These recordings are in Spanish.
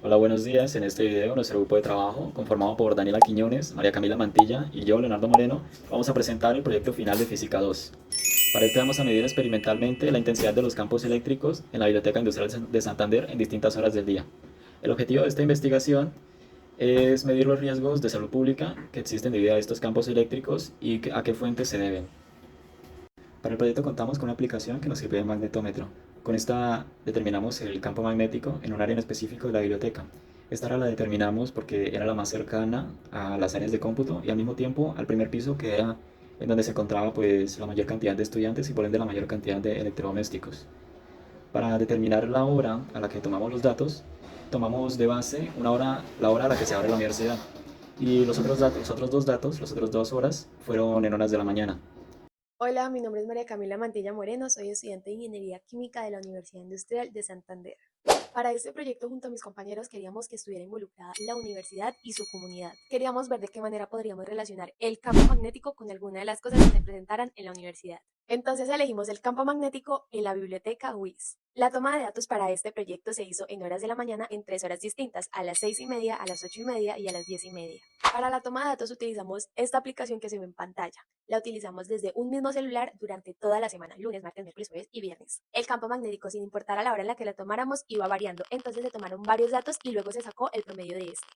Hola, buenos días. En este video, nuestro grupo de trabajo, conformado por Daniela Quiñones, María Camila Mantilla y yo, Leonardo Moreno, vamos a presentar el proyecto final de Física 2. Para este vamos a medir experimentalmente la intensidad de los campos eléctricos en la Biblioteca Industrial de Santander en distintas horas del día. El objetivo de esta investigación es medir los riesgos de salud pública que existen debido a estos campos eléctricos y a qué fuentes se deben. Para el proyecto contamos con una aplicación que nos sirve de magnetómetro. Con esta determinamos el campo magnético en un área en específico de la biblioteca. Esta área la determinamos porque era la más cercana a las áreas de cómputo y al mismo tiempo al primer piso, que era en donde se encontraba pues la mayor cantidad de estudiantes y por ende la mayor cantidad de electrodomésticos. Para determinar la hora a la que tomamos los datos, tomamos de base la hora a la que se abre la universidad. Y los otros dos datos, las otras 2 horas, fueron en horas de la mañana. Hola, mi nombre es María Camila Mantilla Moreno, soy estudiante de Ingeniería Química de la Universidad Industrial de Santander. Para este proyecto, junto a mis compañeros, queríamos que estuviera involucrada la universidad y su comunidad. Queríamos ver de qué manera podríamos relacionar el campo magnético con alguna de las cosas que se presentaran en la universidad. Entonces elegimos el campo magnético en la biblioteca WIS. La toma de datos para este proyecto se hizo en horas de la mañana en 3 horas distintas, a las 6:30, a las 8:30 y a las 10:30. Para la toma de datos utilizamos esta aplicación que se ve en pantalla. La utilizamos desde un mismo celular durante toda la semana, lunes, martes, miércoles, jueves y viernes. El campo magnético, sin importar a la hora en la que la tomáramos, iba variando. Entonces se tomaron varios datos y luego se sacó el promedio de este.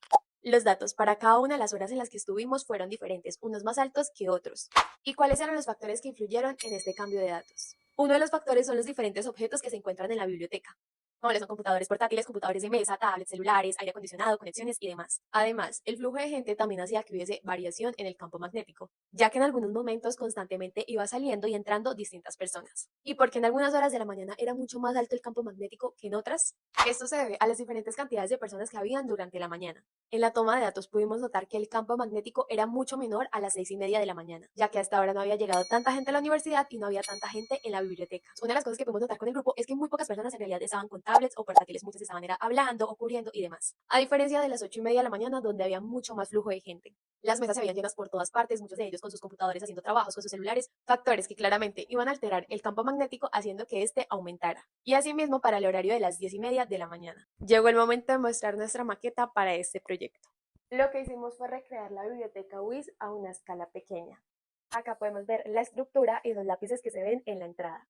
Los datos para cada una de las horas en las que estuvimos fueron diferentes, unos más altos que otros. ¿Y cuáles eran los factores que influyeron en este cambio de datos? Uno de los factores son los diferentes objetos que se encuentran en la biblioteca, como son computadores portátiles, computadores de mesa, tablets, celulares, aire acondicionado, conexiones y demás. Además, el flujo de gente también hacía que hubiese variación en el campo magnético, ya que en algunos momentos constantemente iba saliendo y entrando distintas personas. Y porque en algunas horas de la mañana era mucho más alto el campo magnético que en otras, esto se debe a las diferentes cantidades de personas que habían durante la mañana. En la toma de datos pudimos notar que el campo magnético era mucho menor a las 6:30 de la mañana, ya que hasta ahora no había llegado tanta gente a la universidad y no había tanta gente en la biblioteca. Una de las cosas que podemos notar con el grupo es que muy pocas personas en realidad estaban con tablets o portátiles, muchas estaban era hablando, ocurriendo y demás. A diferencia de las 8:30 de la mañana, donde había mucho más flujo de gente. Las mesas se veían llenas por todas partes, muchos de ellos con sus computadores haciendo trabajos, con sus celulares, factores que claramente iban a alterar el campo magnético haciendo que éste aumentara. Y asimismo para el horario de las 10:30 de la mañana. Llegó el momento de mostrar nuestra maqueta para este proyecto. Lo que hicimos fue recrear la biblioteca WIS a una escala pequeña. Acá podemos ver la estructura y los lápices que se ven en la entrada.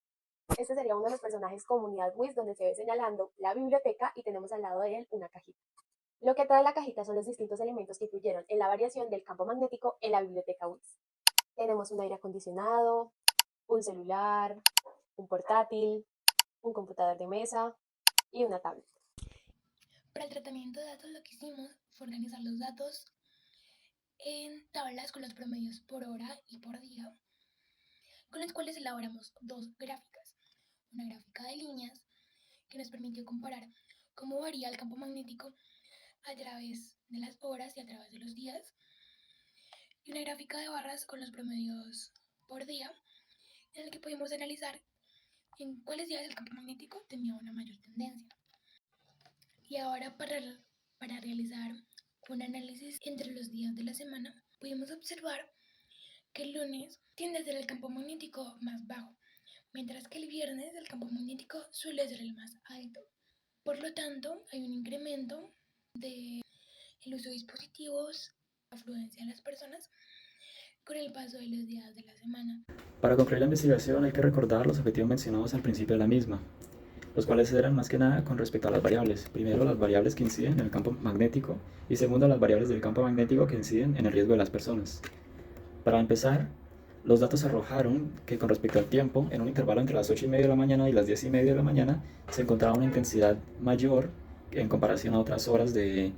Este sería uno de los personajes comunidad WIS donde se ve señalando la biblioteca y tenemos al lado de él una cajita. Lo que trae la cajita son los distintos elementos que influyeron en la variación del campo magnético en la biblioteca WIS. Tenemos un aire acondicionado, un celular, un portátil, un computador de mesa y una tablet. Para el tratamiento de datos lo que hicimos fue organizar los datos en tablas con los promedios por hora y por día, con los cuales elaboramos dos gráficas. Una gráfica de líneas que nos permitió comparar cómo varía el campo magnético a través de las horas y a través de los días, y una gráfica de barras con los promedios por día, en el que pudimos analizar en cuáles días el campo magnético tenía una mayor tendencia. Y ahora para realizar un análisis entre los días de la semana, pudimos observar que el lunes tiende a ser el campo magnético más bajo, mientras que el viernes el campo magnético suele ser el más alto. Por lo tanto, hay un incremento del uso de dispositivos, la afluencia de las personas con el paso de los días de la semana. Para concluir la investigación hay que recordar los objetivos mencionados al principio de la misma, los cuales eran más que nada con respecto a las variables. Primero, las variables que inciden en el campo magnético y segundo, las variables del campo magnético que inciden en el riesgo de las personas. Para empezar, los datos arrojaron que con respecto al tiempo, en un intervalo entre las 8:30 de la mañana y las 10:30 de la mañana, se encontraba una intensidad mayor en comparación a otras horas del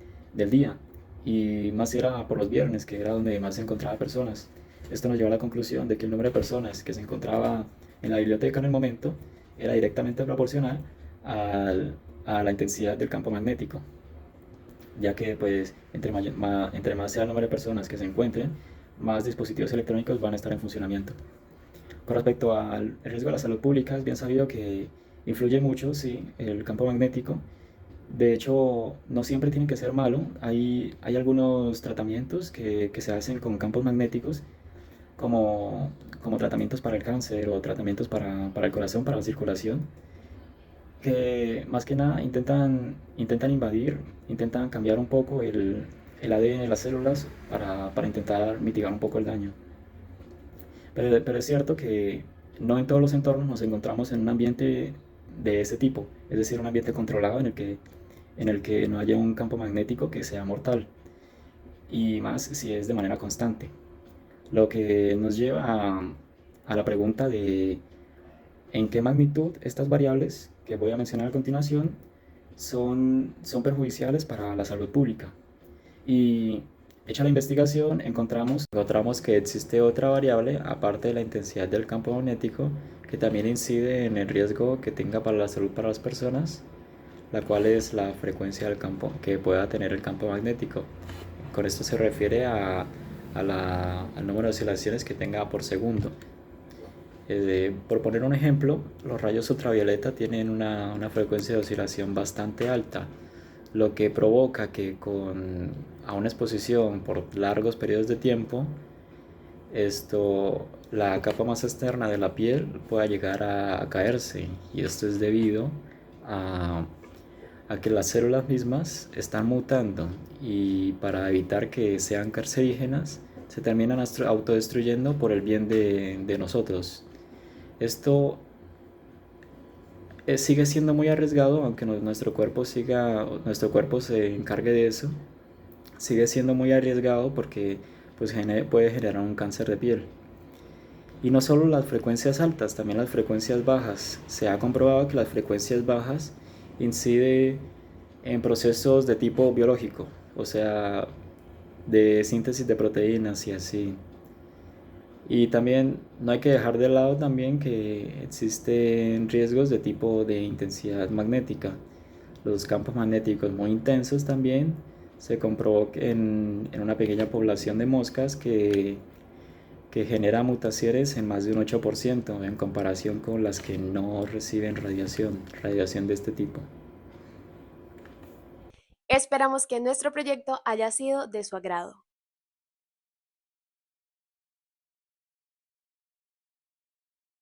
día, y más era por los viernes, que era donde más se encontraba personas. Esto nos llevó a la conclusión de que el número de personas que se encontraba en la biblioteca en el momento era directamente proporcional a la intensidad del campo magnético, ya que pues entre más sea el número de personas que se encuentren, más dispositivos electrónicos van a estar en funcionamiento. Con respecto al riesgo de la salud pública, es bien sabido que influye mucho, sí, el campo magnético. De hecho, no siempre tiene que ser malo. Hay algunos tratamientos que se hacen con campos magnéticos, como tratamientos para el cáncer o tratamientos para el corazón, para la circulación. que más que nada intentan invadir, intentan cambiar un poco el ADN de las células para intentar mitigar un poco el daño. Pero es cierto que no en todos los entornos nos encontramos en un ambiente de ese tipo, es decir, un ambiente controlado en el que no haya un campo magnético que sea mortal, y más si es de manera constante. Lo que nos lleva a la pregunta de en qué magnitud estas variables que voy a mencionar a continuación son perjudiciales para la salud pública. Y hecha la investigación, encontramos que existe otra variable, aparte de la intensidad del campo magnético, que también incide en el riesgo que tenga para la salud para las personas, la cual es la frecuencia del campo que pueda tener el campo magnético. Con esto se refiere al número de oscilaciones que tenga por segundo. Por poner un ejemplo, los rayos ultravioleta tienen una frecuencia de oscilación bastante alta, lo que provoca que a una exposición por largos periodos de tiempo, la capa más externa de la piel pueda llegar a caerse, y esto es debido a, a que las células mismas están mutando, y para evitar que sean cancerígenas se terminan autodestruyendo por el bien de nosotros. Esto sigue siendo muy arriesgado, aunque nuestro cuerpo se encargue de eso. Sigue siendo muy arriesgado porque pues, puede generar un cáncer de piel. Y no solo las frecuencias altas, también las frecuencias bajas. Se ha comprobado que las frecuencias bajas inciden en procesos de tipo biológico, o sea, de síntesis de proteínas y así. Y también no hay que dejar de lado también que existen riesgos de tipo de intensidad magnética. Los campos magnéticos muy intensos también se comprobó en una pequeña población de moscas que genera mutaciones en más de un 8% en comparación con las que no reciben radiación de este tipo. Esperamos que nuestro proyecto haya sido de su agrado.